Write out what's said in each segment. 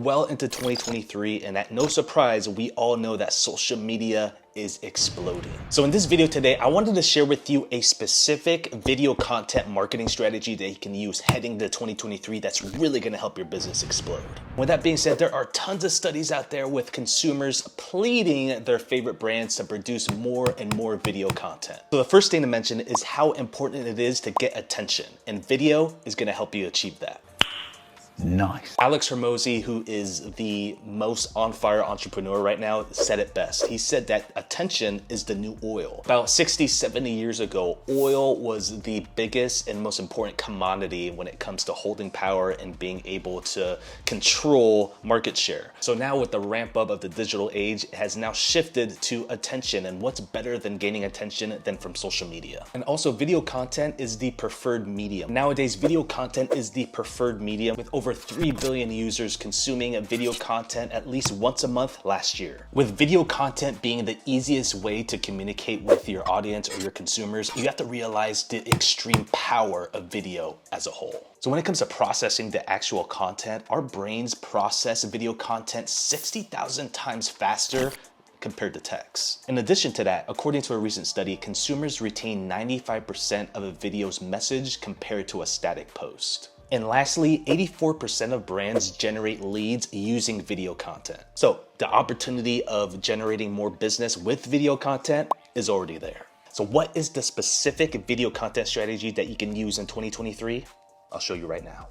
well into 2023, and at no surprise, we all know that social media is exploding. So in this video today, I wanted to share with you a specific video content marketing strategy that you can use heading to 2023 that's really gonna help your business explode. With that being said, there are tons of studies out there with consumers pleading their favorite brands to produce more and more video content. So the first thing to mention is how important it is to get attention, and video is gonna help you achieve that. Nice. Alex Hormozi, who is the most on fire entrepreneur right now, said it best. He said that attention is the new oil. About 60, 70 years ago, oil was the biggest and most important commodity when it comes to holding power and being able to control market share. So now with the ramp up of the digital age, it has now shifted to attention, and what's better than gaining attention than from social media? And also video content is the preferred medium. Nowadays, video content is the preferred medium with over 3 billion users consuming video content at least once a month last year. With video content being the easiest way to communicate with your audience or your consumers, you have to realize the extreme power of video as a whole. So when it comes to processing the actual content, our brains process video content 60,000 times faster compared to text. In addition to that, according to a recent study, consumers retain 95% of a video's message compared to a static post. And lastly, 84% of brands generate leads using video content. So the opportunity of generating more business with video content is already there. So what is the specific video content strategy that you can use in 2023? I'll show you right now.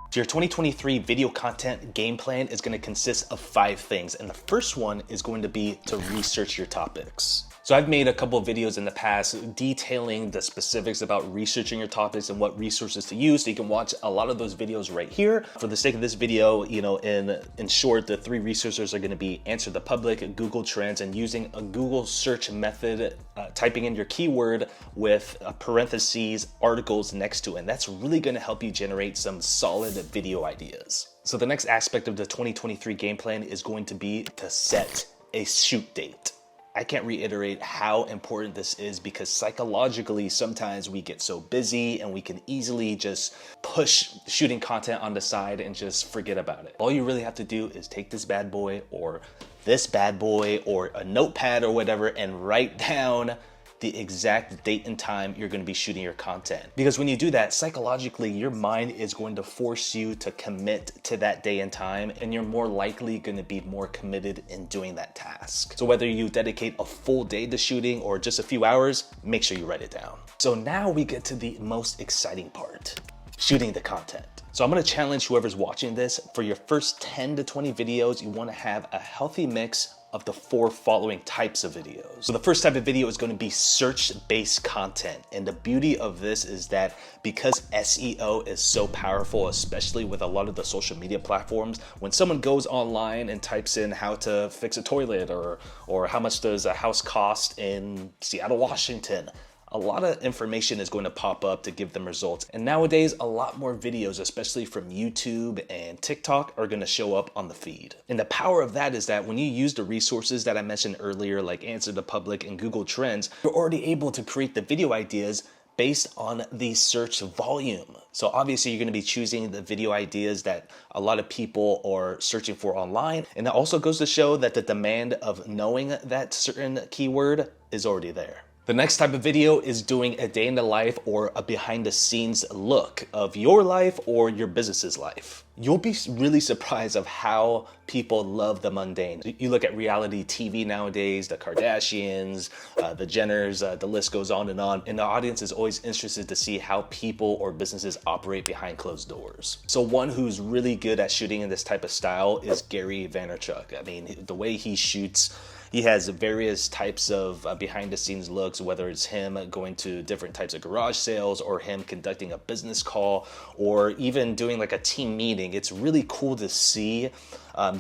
So your 2023 video content game plan is going to consist of 5 things. And the first one is going to be to research your topics. So I've made a couple of videos in the past detailing the specifics about researching your topics and what resources to use. So you can watch a lot of those videos right here. For the sake of this video, in short, the 3 resources are going to be Answer the Public, Google Trends, and using a Google search method, typing in your keyword with parentheses, articles next to it. And that's really going to help you generate some solid video ideas. So the next aspect of the 2023 game plan is going to be to set a shoot date. I can't reiterate how important this is because psychologically, sometimes we get so busy and we can easily just push shooting content on the side and just forget about it. All you really have to do is take this bad boy or a notepad or whatever and write down the exact date and time you're going to be shooting your content. Because when you do that, psychologically, your mind is going to force you to commit to that day and time, and you're more likely going to be more committed in doing that task. So whether you dedicate a full day to shooting or just a few hours, make sure you write it down. So now we get to the most exciting part, shooting the content. So I'm going to challenge whoever's watching this, for your first 10 to 20 videos, you want to have a healthy mix of the 4 following types of videos. So the first type of video is going to be search-based content. And the beauty of this is that because SEO is so powerful, especially with a lot of the social media platforms, when someone goes online and types in how to fix a toilet or how much does a house cost in Seattle, Washington, a lot of information is going to pop up to give them results. And nowadays, a lot more videos, especially from YouTube and TikTok, are going to show up on the feed. And the power of that is that when you use the resources that I mentioned earlier, like Answer the Public and Google Trends, you're already able to create the video ideas based on the search volume. So obviously you're going to be choosing the video ideas that a lot of people are searching for online. And that also goes to show that the demand of knowing that certain keyword is already there. The next type of video is doing a day in the life or a behind the scenes look of your life or your business's life. You'll be really surprised of how people love the mundane. You look at reality TV nowadays, the Kardashians, the Jenners, the list goes on, and the audience is always interested to see how people or businesses operate behind closed doors. So one who's really good at shooting in this type of style is Gary Vaynerchuk. I mean, the way he shoots, he has various types of behind the scenes looks, whether it's him going to different types of garage sales or him conducting a business call or even doing like a team meeting. It's really cool to see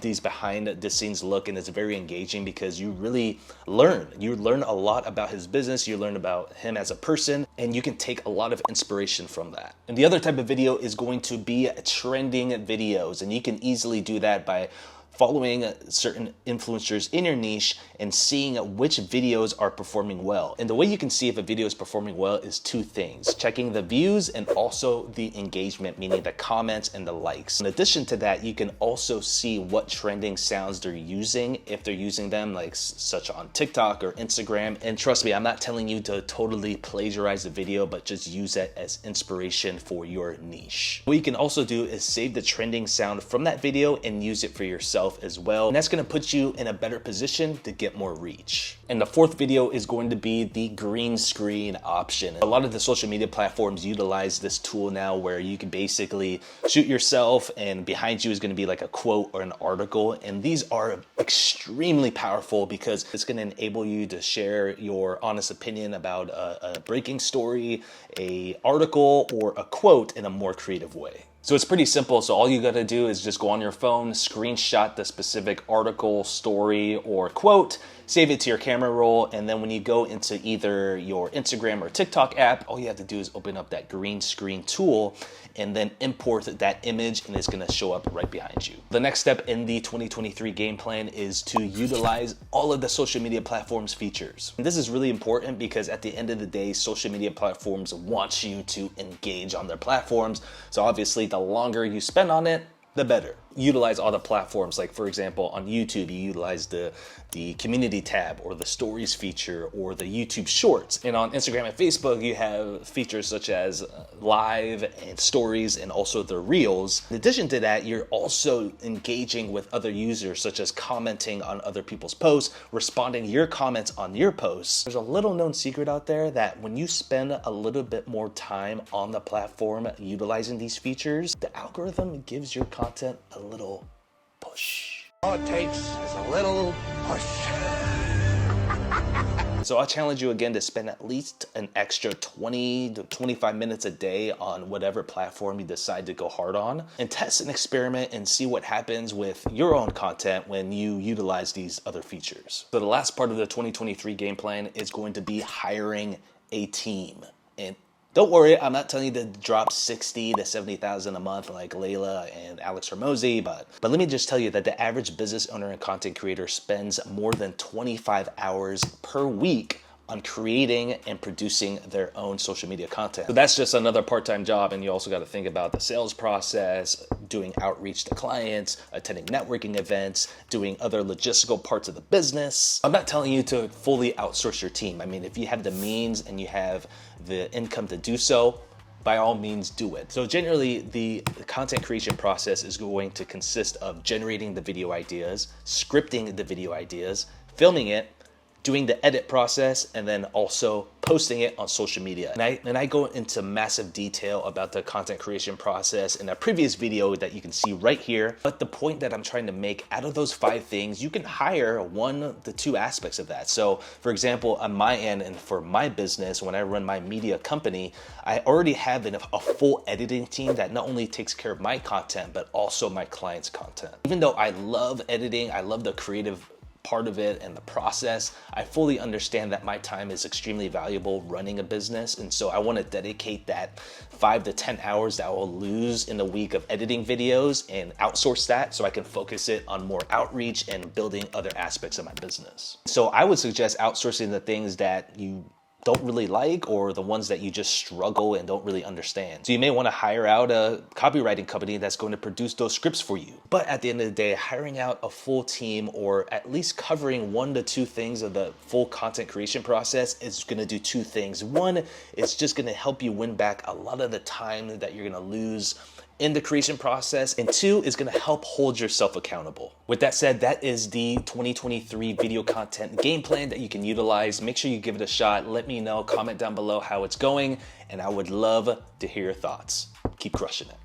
these behind the scenes look, and it's very engaging because you really learn. You learn a lot about his business, you learn about him as a person, and you can take a lot of inspiration from that. And the other type of video is going to be trending videos, and you can easily do that by following certain influencers in your niche and seeing which videos are performing well. And the way you can see if a video is performing well is two things: checking the views and also the engagement, meaning the comments and the likes. In addition to that, you can also see what trending sounds they're using, if they're using them like such on TikTok or Instagram. And trust me, I'm not telling you to totally plagiarize the video, but just use it as inspiration for your niche. What you can also do is save the trending sound from that video and use it for yourself as well. And that's gonna put you in a better position to get more reach. And the fourth video is going to be the green screen option. A lot of the social media platforms utilize this tool now where you can basically shoot yourself and behind you is gonna be like a quote or an article. And these are extremely powerful because it's gonna enable you to share your honest opinion about a breaking story, a article, or a quote in a more creative way. So it's pretty simple. So all you gotta do is just go on your phone, screenshot the specific article, story, or quote, save it to your camera roll, and then when you go into either your Instagram or TikTok app, all you have to do is open up that green screen tool and then import that image, and it's gonna show up right behind you. The next step in the 2023 game plan is to utilize all of the social media platforms features. And this is really important because at the end of the day, social media platforms want you to engage on their platforms. So obviously, the longer you spend on it, the better. Utilize all the platforms. Like for example, on YouTube, you utilize the community tab or the stories feature or the YouTube shorts. And on Instagram and Facebook, you have features such as live and stories and also the reels. In addition to that, you're also engaging with other users, such as commenting on other people's posts, responding to your comments on your posts. There's a little known secret out there that when you spend a little bit more time on the platform utilizing these features, the algorithm gives your content a little push. All it takes is a little push. So I challenge you again to spend at least an extra 20 to 25 minutes a day on whatever platform you decide to go hard on, and test and experiment and see what happens with your own content when you utilize these other features. So the last part of the 2023 game plan is going to be hiring a team. And don't worry, I'm not telling you to drop 60 to 70,000 a month like Layla and Alex Hormozy, but let me just tell you that the average business owner and content creator spends more than 25 hours per week on creating and producing their own social media content. So that's just another part-time job, and you also got to think about the sales process, doing outreach to clients, attending networking events, doing other logistical parts of the business. I'm not telling you to fully outsource your team. I mean, if you have the means and you have the income to do so, by all means do it. So generally, the content creation process is going to consist of generating the video ideas, scripting the video ideas, filming it, doing the edit process, and then also posting it on social media. And I go into massive detail about the content creation process in a previous video that you can see right here. But the point that I'm trying to make, out of those 5 things, you can hire 1 to 2 aspects of that. So for example, on my end and for my business, when I run my media company, I already have a full editing team that not only takes care of my content, but also my clients' content. Even though I love editing, I love the creative part of it and the process, I fully understand that my time is extremely valuable running a business, and so I want to dedicate that 5 to 10 hours that I will lose in a week of editing videos and outsource that so I can focus it on more outreach and building other aspects of my business. So I would suggest outsourcing the things that you don't really like, or the ones that you just struggle and don't really understand. So you may want to hire out a copywriting company that's going to produce those scripts for you. But at the end of the day, hiring out a full team, or at least covering 1 to 2 things of the full content creation process, is going to do 2 things. 1, it's just going to help you win back a lot of the time that you're going to lose in the creation process, and 2 is going to help hold yourself accountable. With that said, that is the 2023 video content game plan that you can utilize. Make sure you give it a shot. Let me know, comment down below how it's going, and I would love to hear your thoughts. Keep crushing it.